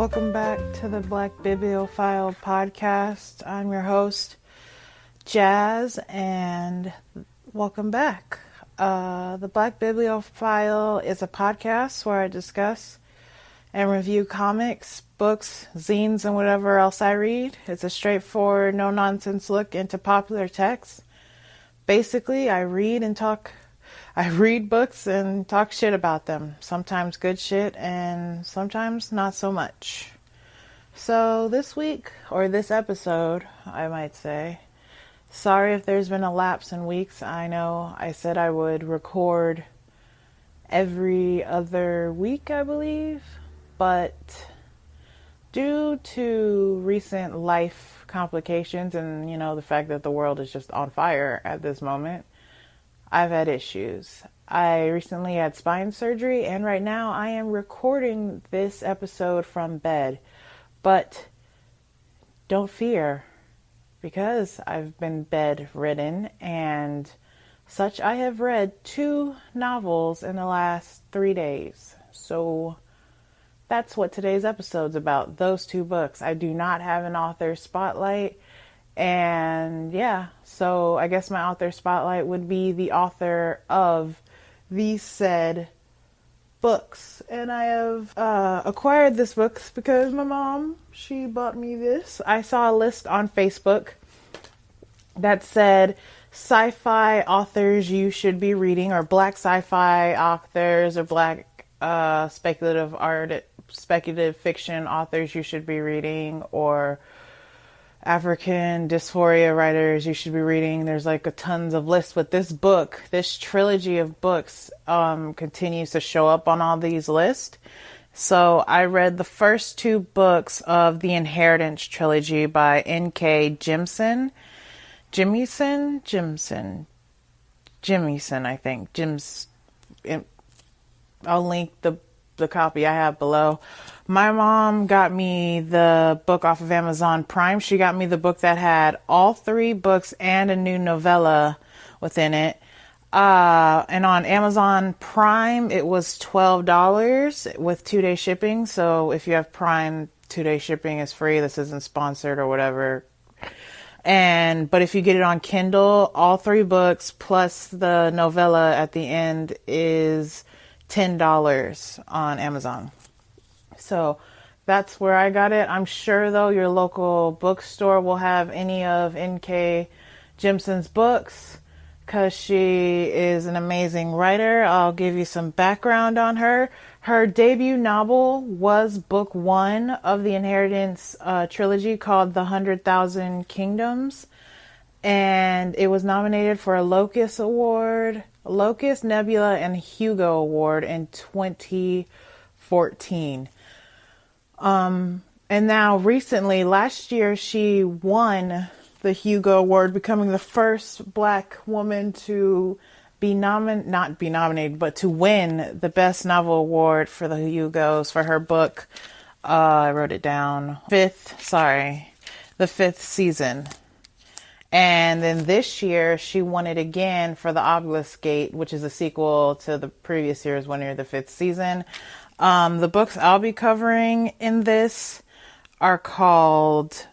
Welcome back to the Black Bibliophile podcast. I'm your host, Jazz, and welcome back. The Black Bibliophile is a podcast where I discuss and review comics, books, zines, and whatever else I read. It's a straightforward, no-nonsense look into popular texts. Basically, I read books and talk shit about them. Sometimes good shit and sometimes not so much. So this week, or this episode, I might say, sorry if there's been a lapse in weeks. I know I said I would record every other week, I believe, but due to recent life complications and, the fact that the world is just on fire at this moment, I've had issues. I recently had spine surgery, and right now I am recording this episode from bed. But don't fear, because I've been bedridden and such. I have read 2 novels in the last 3 days. So that's what today's episode's about, those 2 books. I do not have an author spotlight. And yeah, so I guess my author spotlight would be the author of these said books. And I have acquired this book because my mom, she bought me this. I saw a list on Facebook that said sci-fi authors you should be reading, or black sci-fi authors, or black speculative fiction authors you should be reading, or African dysphoria writers you should be reading. There's like a tons of lists, but this book, this trilogy of books, continues to show up on all these lists. So I read the first 2 books of the Inheritance trilogy by N.K. Jemisin, I think. I'll link the copy I have below. My mom got me the book off of Amazon Prime. She got me the book that had all 3 books and a new novella within it. And on Amazon Prime, it was $12 with 2-day shipping. So if you have Prime, 2-day shipping is free. This isn't sponsored or whatever. But if you get it on Kindle, all 3 books plus the novella at the end is $10 on Amazon. So that's where I got it. I'm sure, though, your local bookstore will have any of N.K. Jemisin's books because she is an amazing writer. I'll give you some background on her. Her debut novel was book 1 of the Inheritance trilogy called The 100,000 Kingdoms. And it was nominated for a Locus Award, Nebula, and Hugo Award in 2014. And now recently, last year, she won the Hugo Award, becoming the first Black woman to be not be nominated, but to win the Best Novel Award for the Hugos for her book. I wrote it down. The 5th season. And then this year, she won it again for The Obelisk Gate, which is a sequel to the previous year's winner, the 5th season. The books I'll be covering in this are called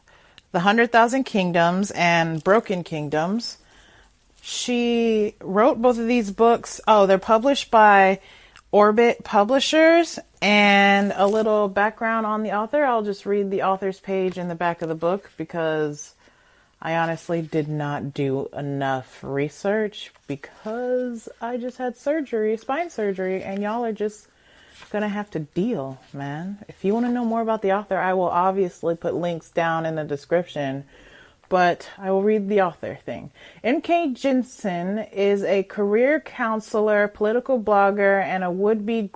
The 100,000 Kingdoms and Broken Kingdoms. She wrote both of these books. They're published by Orbit Publishers. And a little background on the author. I'll just read the author's page in the back of the book because I honestly did not do enough research because I just had spine surgery, and y'all are just gonna have to deal, man. If you want to know more about the author, I will obviously put links down in the description, but I will read the author thing. N.K. Jemisin is a career counselor, political blogger, and a would-be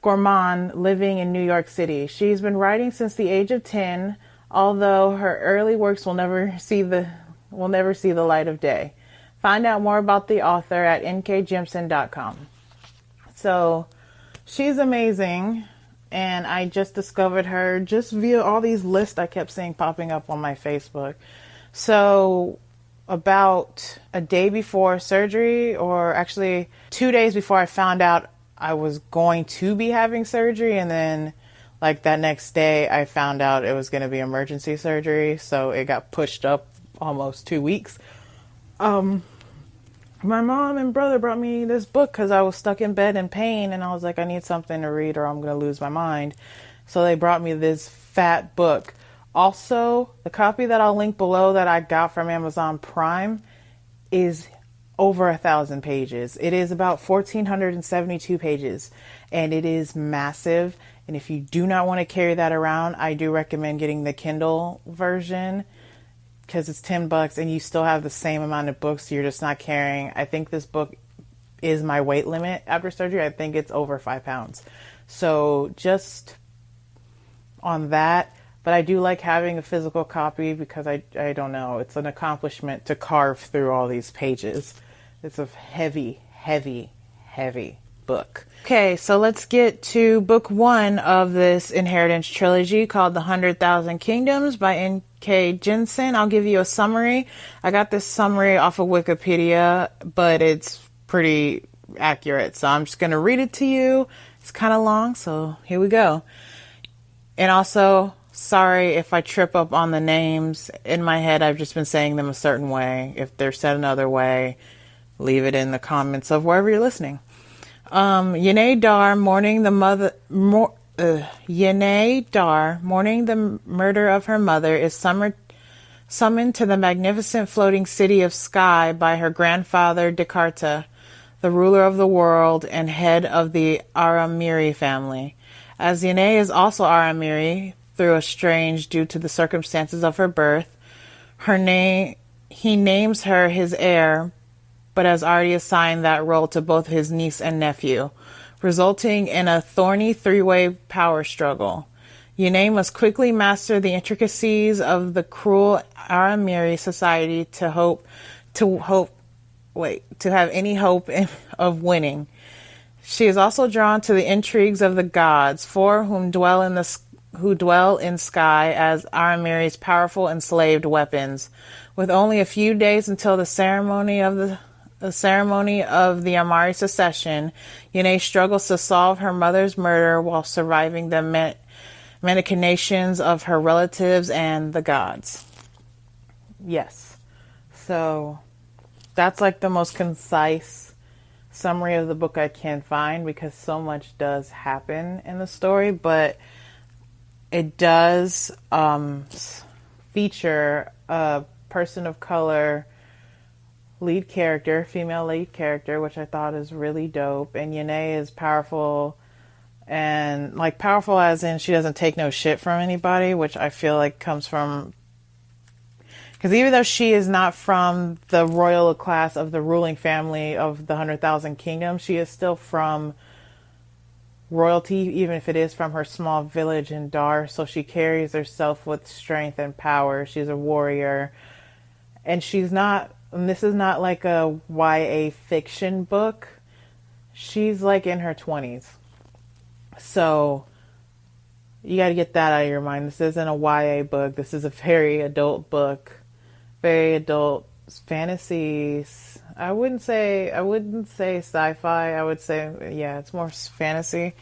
gourmand living in New York City. She's been writing since the age of 10, although her early works will never see the light of day. Find out more about the author at nkjemisin.com. So she's amazing, and I just discovered her just via all these lists I kept seeing popping up on my Facebook. So about a day before surgery, or actually 2 days before I found out I was going to be having surgery, and then like that next day I found out it was going to be emergency surgery, so it got pushed up almost 2 weeks. My mom and brother brought me this book because I was stuck in bed in pain, and I was like, I need something to read or I'm going to lose my mind. So they brought me this fat book. Also, the copy that I'll link below that I got from Amazon Prime is over 1,000 pages. It is about 1,472 pages, and it is massive. And if you do not want to carry that around, I do recommend getting the Kindle version because it's $10 and you still have the same amount of books. You're just not carrying. I think this book is my weight limit after surgery. I think it's over 5 pounds. So just on that. But I do like having a physical copy because I don't know. It's an accomplishment to carve through all these pages. It's a heavy, heavy, heavy book. Okay, so let's get to book 1 of this Inheritance trilogy called The 100,000 Kingdoms by N.K. Jemisin. I'll give you a summary. I got this summary off of Wikipedia, but it's pretty accurate. So I'm just going to read it to you. It's kind of long, so here we go. And also, sorry if I trip up on the names. In my head, I've just been saying them a certain way. If they're said another way, leave it in the comments of wherever you're listening. Yennefer Dar mourning the murder of her mother is summoned to the magnificent floating city of Sky by her grandfather Descartes, the ruler of the world and head of the Aramiri family. As Yennefer is also Aramiri through a strange due to the circumstances of her birth, he names her his heir, but has already assigned that role to both his niece and nephew, resulting in a thorny three-way power struggle. Yennefer must quickly master the intricacies of the cruel Aramiri society to have any hope of winning. She is also drawn to the intrigues of the gods, who dwell in Sky as Aramiri's powerful enslaved weapons. With only a few days until the ceremony of the Amari succession, Yennefer struggles to solve her mother's murder while surviving the machinations of her relatives and the gods. Yes. So that's like the most concise summary of the book I can find because so much does happen in the story, but it does feature a person of color lead character, female lead character, which I thought is really dope. And Yennefer is powerful, and like powerful as in she doesn't take no shit from anybody, which I feel like comes from, because even though she is not from the royal class of the ruling family of the 100,000 Kingdoms, she is still from royalty, even if it is from her small village in Dar. So she carries herself with strength and power. She's a warrior, and this is not like a YA fiction book. She's like in her 20s. So you got to get that out of your mind. This isn't a YA book. This is a very adult book. Very adult fantasy. I wouldn't say sci-fi. I would say, yeah, it's more fantasy.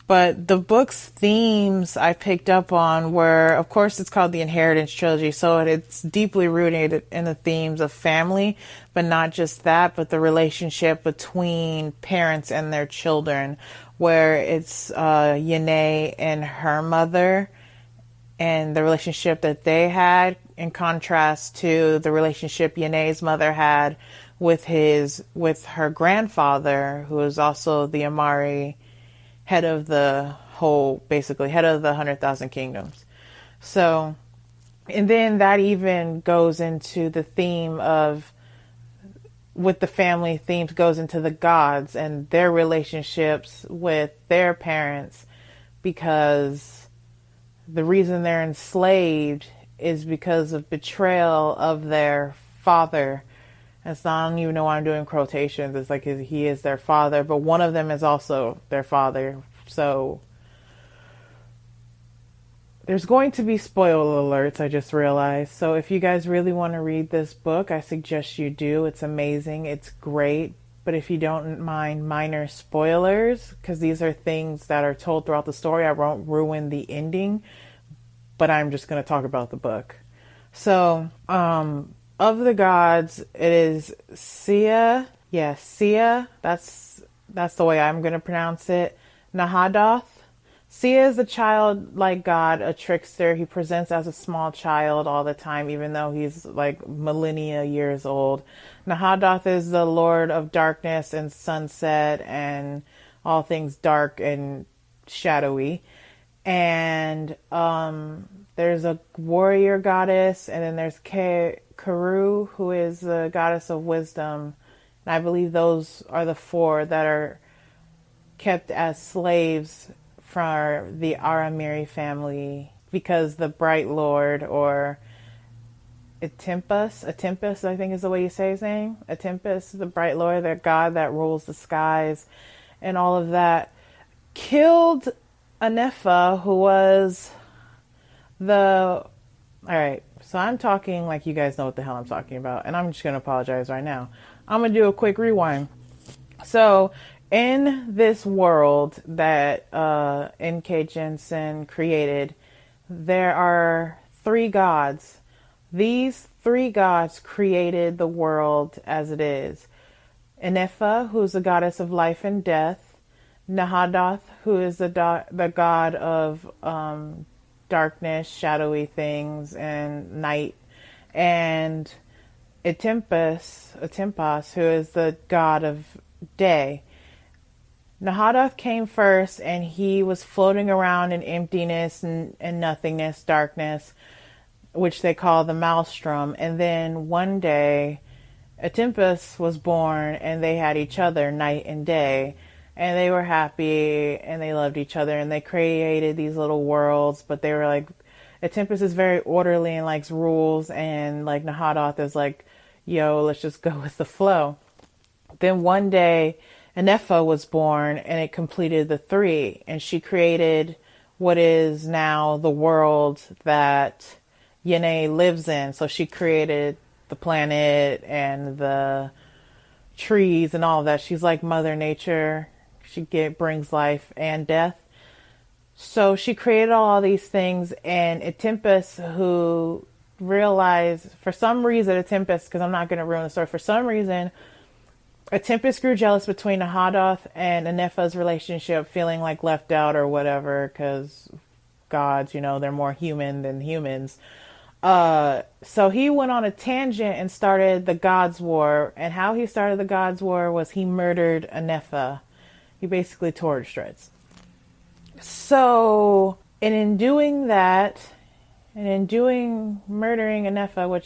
But the book's themes I picked up on were, of course, it's called the Inheritance Trilogy, so it's deeply rooted in the themes of family, but not just that, but the relationship between parents and their children, where it's Yennefer and her mother and the relationship that they had, in contrast to the relationship Yennefer's mother had with her grandfather, who is also the Amari, head of the 100,000 Kingdoms. So, and then that even goes into the theme of, with the family themes, goes into the gods and their relationships with their parents, because the reason they're enslaved is because of betrayal of their father. And so I don't even know why I'm doing quotations. It's like he is their father, but one of them is also their father. So there's going to be spoiler alerts, I just realized. So if you guys really want to read this book, I suggest you do. It's amazing. It's great. But if you don't mind minor spoilers, because these are things that are told throughout the story, I won't ruin the ending, but I'm just going to talk about the book. So, of the gods, it is Sia. Yeah, Sia. That's the way I'm going to pronounce it. Nahadoth. Sia is a childlike god, a trickster. He presents as a small child all the time, even though he's like millennia years old. Nahadoth is the lord of darkness and sunset and all things dark and shadowy. And there's a warrior goddess, and then there's Karu, who is the goddess of wisdom. And I believe those are the four that are kept as slaves for the Aramiri family, because the Bright Lord, or Atempus, I think is the way you say his name. Atempus, the Bright Lord, the god that rules the skies and all of that, killed Anefa, who was Alright, so I'm talking like you guys know what the hell I'm talking about, and I'm just going to apologize right now. I'm going to do a quick rewind. So, in this world that N.K. Jensen created, there are three gods. These three gods created the world as it is. Enefa, who's the goddess of life and death. Nahadoth, who is the god of darkness, shadowy things, and night. And Atempus, who is the god of day. Nahadoth came first, and he was floating around in emptiness and nothingness, darkness, which they call the maelstrom. And then one day, Atempus was born, and they had each other night and day. And they were happy, and they loved each other, and they created these little worlds. But they were like, Atempus is very orderly and likes rules, and like Nahadoth is like, yo, let's just go with the flow. Then one day, Anefa was born, and it completed the three, and she created what is now the world that Yene lives in. So she created the planet and the trees and all of that. She's like Mother Nature. She brings life and death. So she created all these things, and Atempus, who realized, for some reason, because I'm not going to ruin the story, for some reason, Atempus grew jealous between Nahadoth and Anefa's relationship, feeling like left out or whatever, because gods, they're more human than humans. So he went on a tangent and started the Gods' War. And how he started the Gods' War was he murdered Anefa. He basically tore her to shreds. So, and in doing that, murdering Anefa,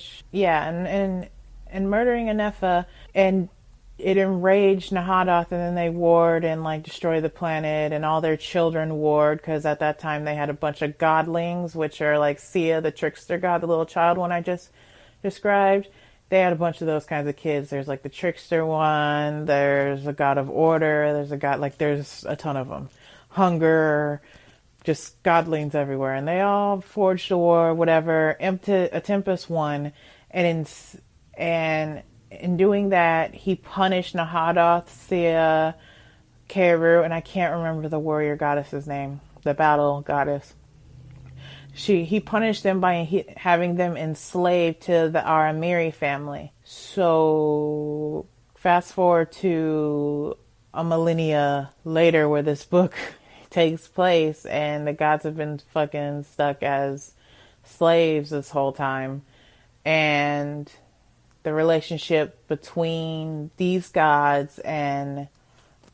and murdering Anefa, and it enraged Nahadoth, and then they warred and like destroyed the planet, and all their children warred, because at that time they had a bunch of godlings, which are like Sia, the trickster god, the little child one I just described. They had a bunch of those kinds of kids. There's like the trickster one, there's a god of order, there's a god, like there's a ton of them. Hunger, just godlings everywhere. And they all forged a war, whatever. Atempus won, and in doing that, he punished Nahadoth, Sia, Keru, and I can't remember the warrior goddess's name, the battle goddess. He punished them by having them enslaved to the Aramiri family. So fast forward to a millennia later, where this book takes place, and the gods have been fucking stuck as slaves this whole time. And the relationship between these gods and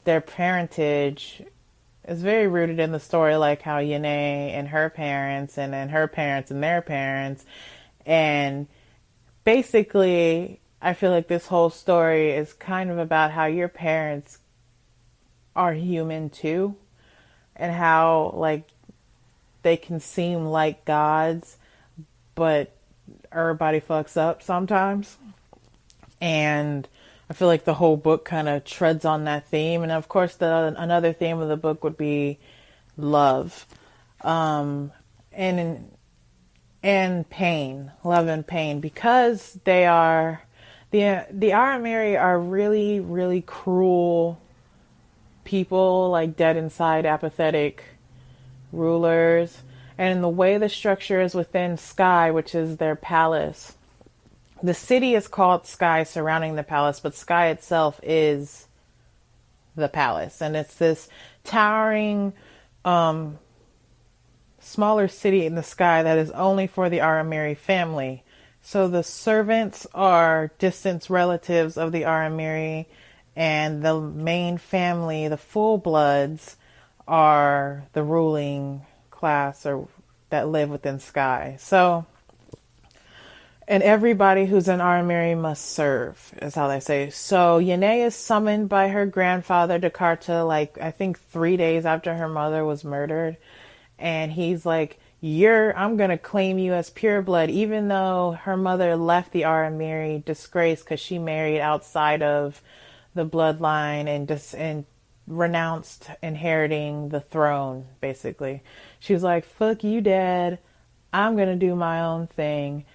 their parentage is very rooted in the story, like how Yene and her parents, and then her parents and their parents. And basically, I feel like this whole story is kind of about how your parents are human too, and how like they can seem like gods, but everybody fucks up sometimes. And I feel like the whole book kind of treads on that theme. And of course, another theme of the book would be love, and pain, love and pain, because they are The Aramiri are really, really cruel people, like dead inside, apathetic rulers. And the way the structure is within Sky, which is their palace, the city is called Sky surrounding the palace, but Sky itself is the palace. And it's this towering, smaller city in the sky that is only for the Aramiri family. So the servants are distant relatives of the Aramiri, and the main family, the full bloods, are the ruling class or that live within Sky. So, and everybody who's an Aramiri must serve, is how they say. So Yene is summoned by her grandfather Jakarta, like I think 3 days after her mother was murdered. And he's like, I'm going to claim you as pure blood, even though her mother left the Aramiri disgraced because she married outside of the bloodline and renounced inheriting the throne, basically. She was like, fuck you, Dad. I'm going to do my own thing,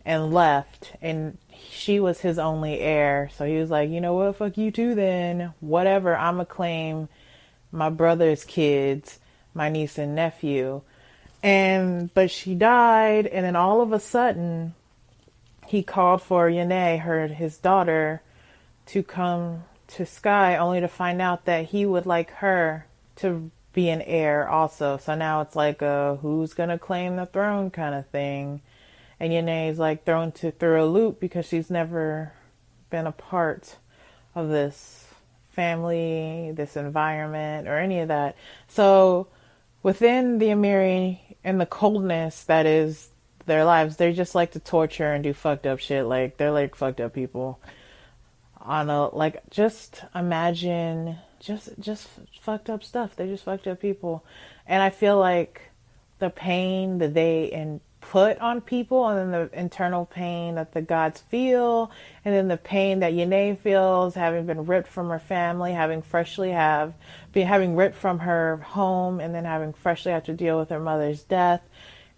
and left. And she was his only heir. So he was like, you know what? Fuck you too then. Whatever. I'm going to claim my brother's kids, my niece and nephew. But she died, and then all of a sudden he called for Yene, his daughter, to come to Sky, only to find out that he would like her to be an heir also. So now it's like a who's gonna claim the throne kind of thing. And Yene is like through a loop because she's never been a part of this family, this environment, or any of that. So within the Amiri and the coldness that is their lives, they just like to torture and do fucked up shit. Like, they're like fucked up people. Just imagine, just fucked up stuff. They're just fucked up people. And I feel like the pain that they put on people, and then the internal pain that the gods feel, and then the pain that Yene feels, having been ripped from her family, having ripped from her home, and then having freshly had to deal with her mother's death,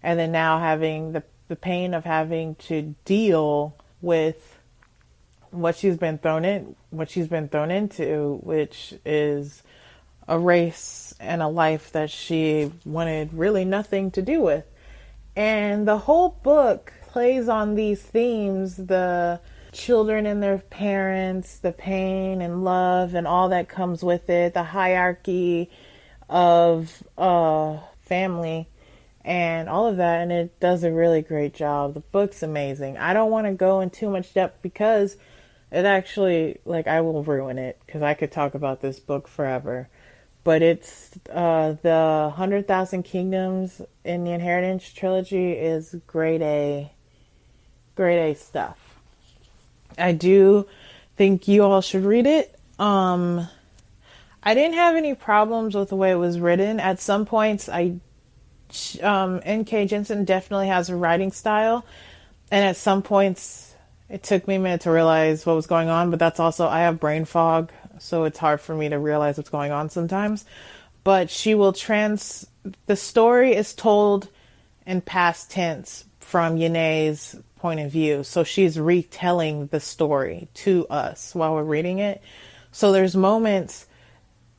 and then now having the pain of having to deal with what she's been thrown into, which is a race and a life that she wanted really nothing to do with. And the whole book plays on these themes, the children and their parents, the pain and love and all that comes with it, the hierarchy of family and all of that. And it does a really great job. The book's amazing. I don't want to go in too much depth because it actually, I will ruin it because I could talk about this book forever. But it's the 100,000 Kingdoms in the Inheritance Trilogy is grade A stuff. I do think you all should read it. I didn't have any problems with the way it was written. At some points, N.K. Jemisin definitely has a writing style. And at some points, it took me a minute to realize what was going on. But that's also, I have brain fog, so it's hard for me to realize what's going on sometimes. But she will the story is told in past tense from Yene's point of view. So she's retelling the story to us while we're reading it. So there's moments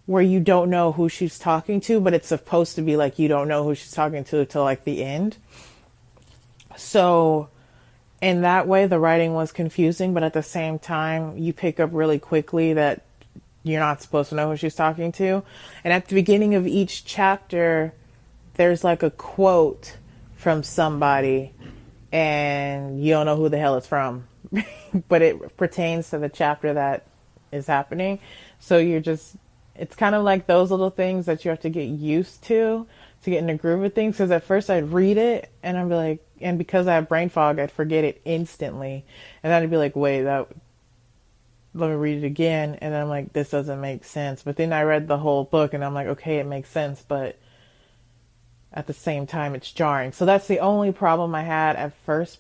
where you don't know who she's talking to, but it's supposed to be like you don't know who she's talking to till like the end. So in that way, the writing was confusing, but at the same time, you pick up really quickly that you're not supposed to know who she's talking to. And at the beginning of each chapter, there's like a quote from somebody, and you don't know who the hell it's from, but it pertains to the chapter that is happening. So it's kind of like those little things that you have to get used to get in the groove of things. Because at first I'd read it and I'd be like, and because I have brain fog, I'd forget it instantly. And then I'd be like, wait, let me read it again. And then I'm like, this doesn't make sense. But then I read the whole book and I'm like, okay, it makes sense. But at the same time, it's jarring. So that's the only problem I had at first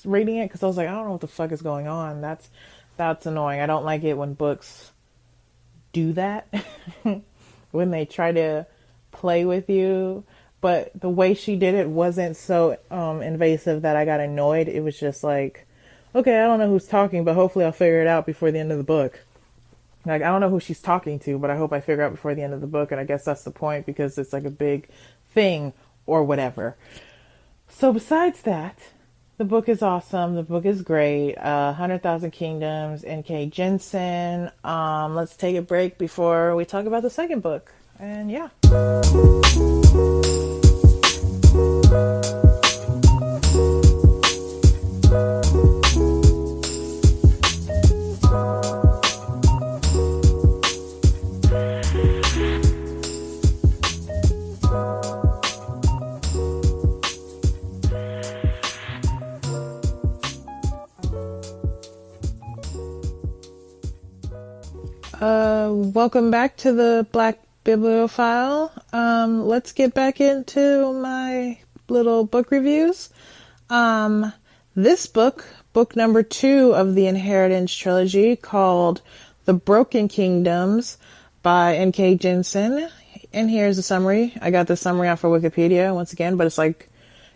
reading it. Because I was like, I don't know what the fuck is going on. That's annoying. I don't like it when books do that. When they try to play with you. But the way she did it wasn't so invasive that I got annoyed. It was just like, okay, I don't know who's talking, but hopefully I'll figure it out before the end of the book. Like, I don't know who she's talking to, but I hope I figure out before the end of the book. And I guess that's the point, because it's like a big thing or whatever. So besides that, the book is awesome. The book is great. 100,000 Kingdoms, N.K. Jemisin. Let's take a break before we talk about the second book. And yeah. Welcome back to the Black Bibliophile. Let's get back into my little book reviews. This book number 2 of the Inheritance Trilogy, called The Broken Kingdoms by N.K. Jemisin. And here's the summary. I got the summary off of Wikipedia once again, but it's like,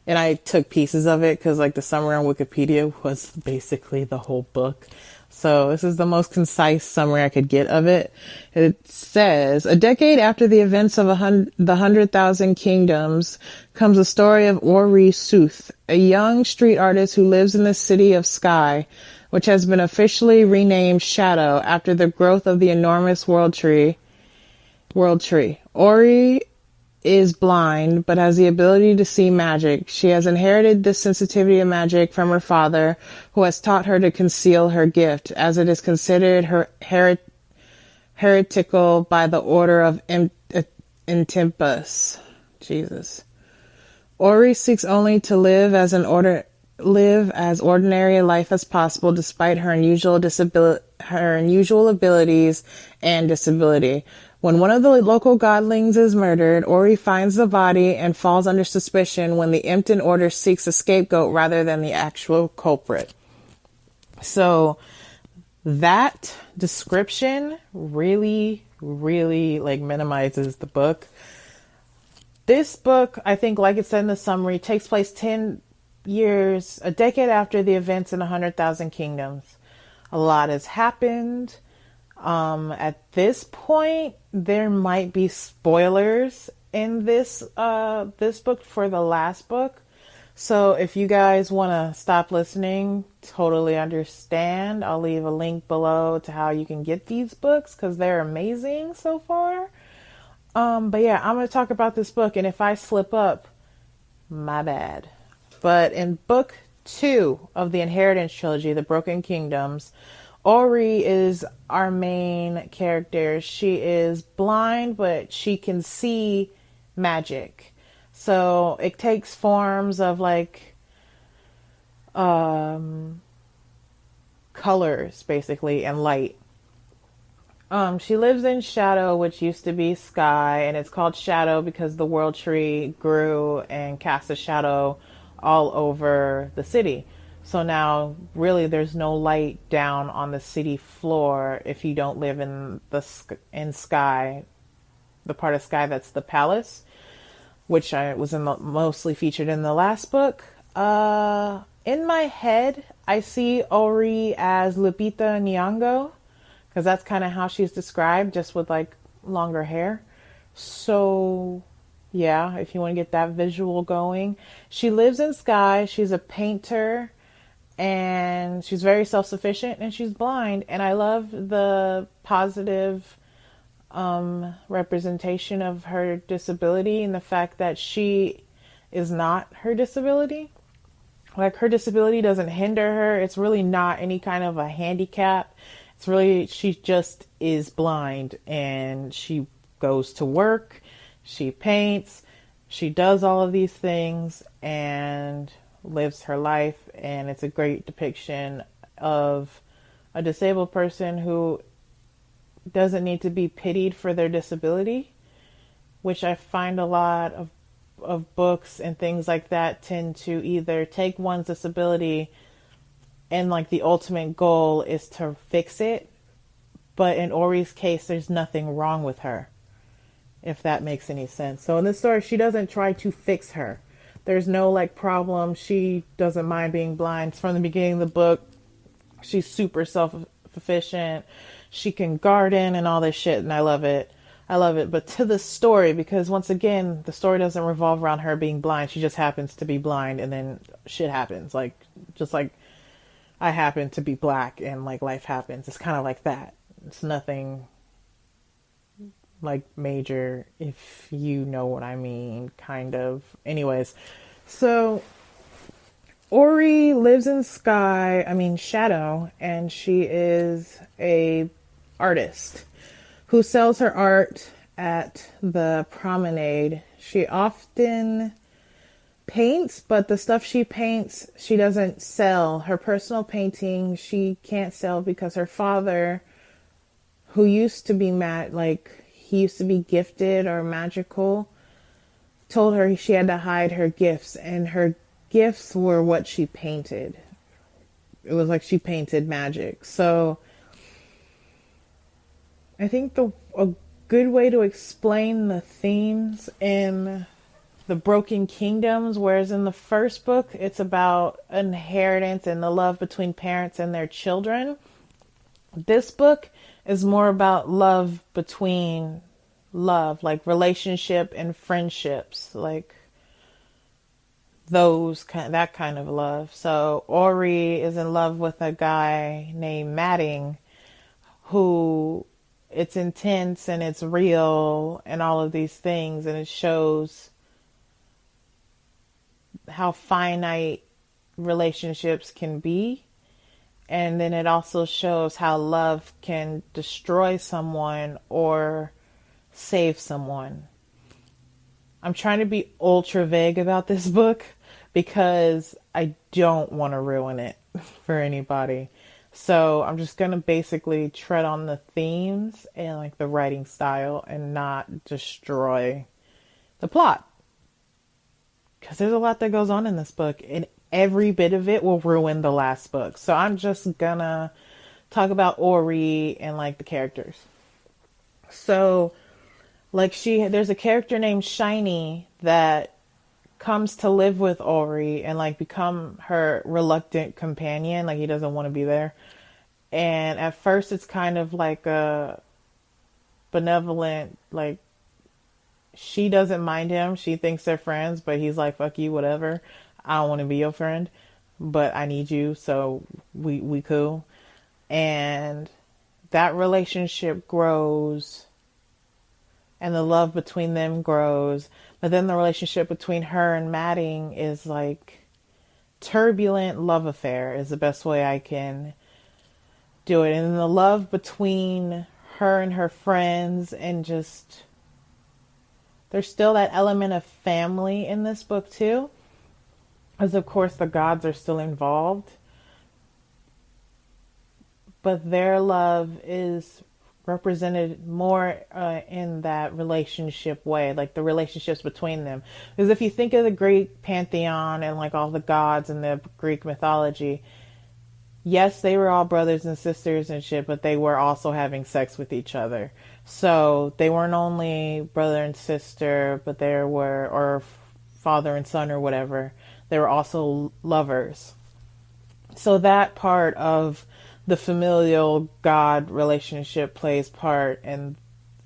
and I took pieces of it because like the summary on Wikipedia was basically the whole book. So this is the most concise summary I could get of it. It says, a decade after the events of the 100,000 Kingdoms comes the story of Ori Sooth, a young street artist who lives in the city of Sky, which has been officially renamed Shadow after the growth of the enormous world tree. Ori is blind, but has the ability to see magic. She has inherited this sensitivity to magic from her father, who has taught her to conceal her gift, as it is considered heretical by the order of Intempus. Jesus. Ori seeks only to live as ordinary a life as possible, despite her unusual abilities and disability. When one of the local godlings is murdered, Ori finds the body and falls under suspicion when the Empton Order seeks a scapegoat rather than the actual culprit. So that description really, really like minimizes the book. This book, I think, like it said in the summary, takes place 10 years, a decade after the events in 100,000 Kingdoms. A lot has happened. At this point, there might be spoilers in this book for the last book. So if you guys want to stop listening, totally understand. I'll leave a link below to how you can get these books, because they're amazing so far. But yeah, I'm going to talk about this book, and if I slip up, my bad. But in book 2 of the Inheritance Trilogy, The Broken Kingdoms, Ori is our main character. She is blind, but she can see magic. So it takes forms of like colors, basically, and light. She lives in Shadow, which used to be Sky, and it's called Shadow because the world tree grew and cast a shadow all over the city. So now, really, there's no light down on the city floor if you don't live in Sky, the part of Sky that's the palace, which I was mostly featured in the last book. In my head, I see Ori as Lupita Nyong'o, because that's kind of how she's described, just with like longer hair. So yeah, if you want to get that visual going. She lives in Sky. She's a painter. And she's very self-sufficient, and she's blind. And I love the positive representation of her disability, and the fact that she is not her disability. Like, her disability doesn't hinder her. It's really not any kind of a handicap. It's really, she just is blind, and she goes to work, she paints, she does all of these things, and lives her life. And it's a great depiction of a disabled person who doesn't need to be pitied for their disability, which I find a lot of books and things like that tend to either take one's disability and like the ultimate goal is to fix it. But in Ori's case, there's nothing wrong with her, if that makes any sense. So in this story, she doesn't try to fix her. There's no like problem. She doesn't mind being blind. From the beginning of the book, She's super self-sufficient. She can garden and all this shit, and I love it. I love it. But to the story, because once again, the story doesn't revolve around her being blind. She just happens to be blind, and then shit happens. Like, just like I happen to be black, and like life happens. It's kind of like that. It's nothing like major, if you know what I mean, kind of. Anyways, so Ori lives in Shadow, and she is a artist who sells her art at the promenade. She often paints, but the stuff she paints, she doesn't sell. Her personal painting, she can't sell because her father, who used to be he used to be gifted or magical, told her she had to hide her gifts, and her gifts were what she painted. It was like she painted magic. So I think a good way to explain the themes in the Broken Kingdoms, whereas in the first book it's about inheritance and the love between parents and their children, this book is more about like relationship and friendships, like that kind of love. So Ori is in love with a guy named Madding, who, it's intense and it's real and all of these things, and it shows how finite relationships can be. And then it also shows how love can destroy someone or save someone. I'm trying to be ultra vague about this book because I don't want to ruin it for anybody. So I'm just going to basically tread on the themes and like the writing style and not destroy the plot. Because there's a lot that goes on in this book, and every bit of it will ruin the last book. So I'm just gonna talk about Ori and like the characters. So like there's a character named Shiny that comes to live with Ori and like become her reluctant companion. Like, he doesn't want to be there. And at first it's kind of like a benevolent, like, she doesn't mind him. She thinks they're friends, but he's like, fuck you, whatever. I don't want to be your friend, but I need you, so we cool. And that relationship grows, and the love between them grows. But then the relationship between her and Madding is like turbulent love affair is the best way I can do it. And the love between her and her friends, and just, there's still that element of family in this book too. Because of course the gods are still involved. But their love is represented more in that relationship way. Like the relationships between them. Because if you think of the Greek pantheon and like all the gods in the Greek mythology, yes, they were all brothers and sisters and shit, but they were also having sex with each other. So they weren't only brother and sister, but they were, or father and son or whatever. They were also lovers. So that part of the familial God relationship plays part in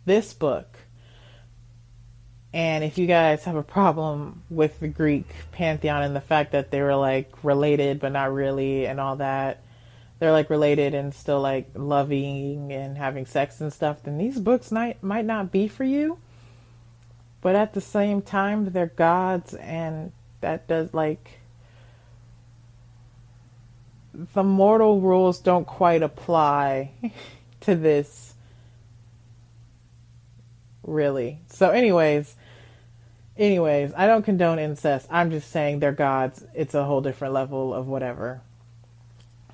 this book. And if you guys have a problem with the Greek pantheon and the fact that they were like related but not really and all that, they're like related and still like loving and having sex and stuff, then these books might not be for you. But at the same time, they're gods, and that does, like, the mortal rules don't quite apply to this, really. So anyways, I don't condone incest. I'm just saying they're gods. It's a whole different level of whatever.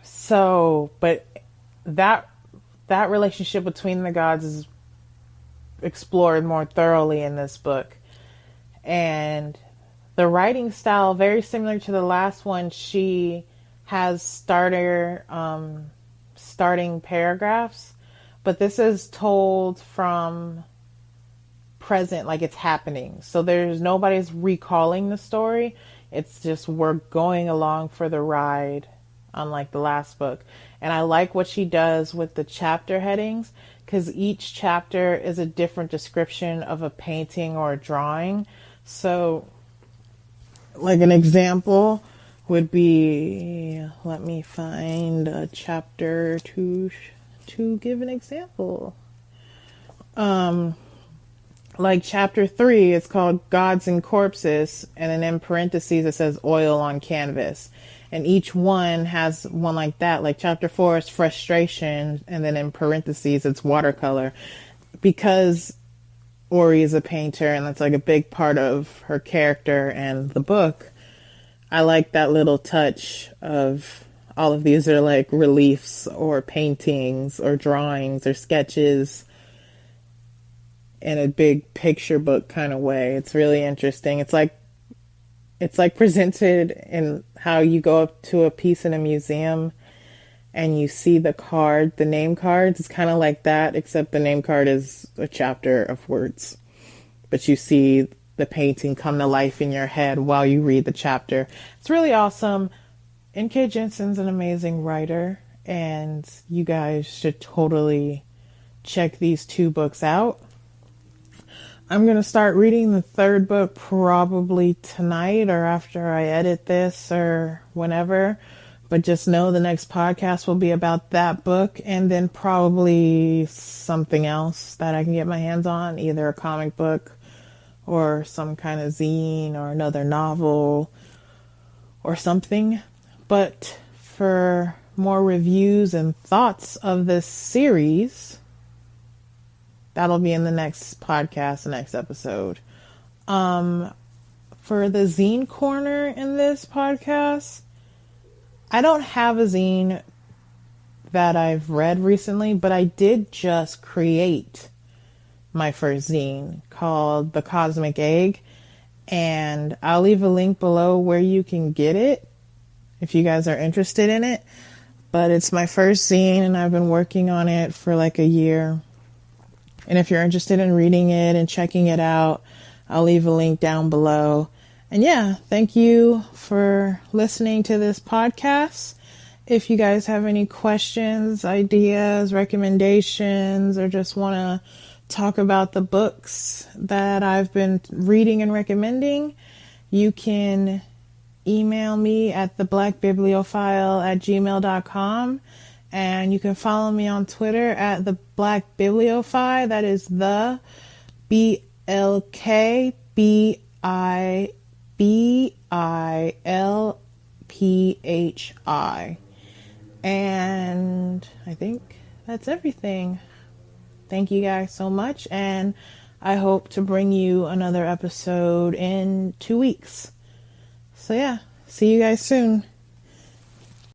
So, but that relationship between the gods is explored more thoroughly in this book. And the writing style, very similar to the last one, she has starting paragraphs, but this is told from present, like it's happening. So nobody's recalling the story. It's just, we're going along for the ride unlike the last book. And I like what she does with the chapter headings, because each chapter is a different description of a painting or a drawing. So, like an example would be, let me find a chapter to give an example. Like chapter 3, it's called Gods and Corpses, and then in parentheses it says oil on canvas. And each one has one like that. Like chapter 4 is frustration, and then in parentheses it's watercolor. Because Ori is a painter, and that's like a big part of her character and the book, I like that little touch of all of these are like reliefs or paintings or drawings or sketches in a big picture book kind of way. It's really interesting. It's like presented in how you go up to a piece in a museum and you see the card, the name cards. It's kind of like that, except the name card is a chapter of words. But you see the painting come to life in your head while you read the chapter. It's really awesome. N.K. Jensen's an amazing writer, and you guys should totally check these 2 books out. I'm going to start reading the 3rd book probably tonight or after I edit this or whenever. But just know the next podcast will be about that book, and then probably something else that I can get my hands on, either a comic book or some kind of zine or another novel or something. But for more reviews and thoughts of this series, that'll be in the next podcast, the next episode. For the zine corner in this podcast, I don't have a zine that I've read recently, but I did just create my first zine called The Cosmic Egg, and I'll leave a link below where you can get it if you guys are interested in it. But it's my first zine, and I've been working on it for like a year. And if you're interested in reading it and checking it out, I'll leave a link down below. And yeah, thank you for listening to this podcast. If you guys have any questions, ideas, recommendations, or just want to talk about the books that I've been reading and recommending, you can email me at theblackbibliophile@gmail.com. And you can follow me on Twitter at the Black Bibliophile. That is the BLKBIBILPHI. And I think that's everything. Thank you guys so much, and I hope to bring you another episode in 2 weeks. So yeah, see you guys soon.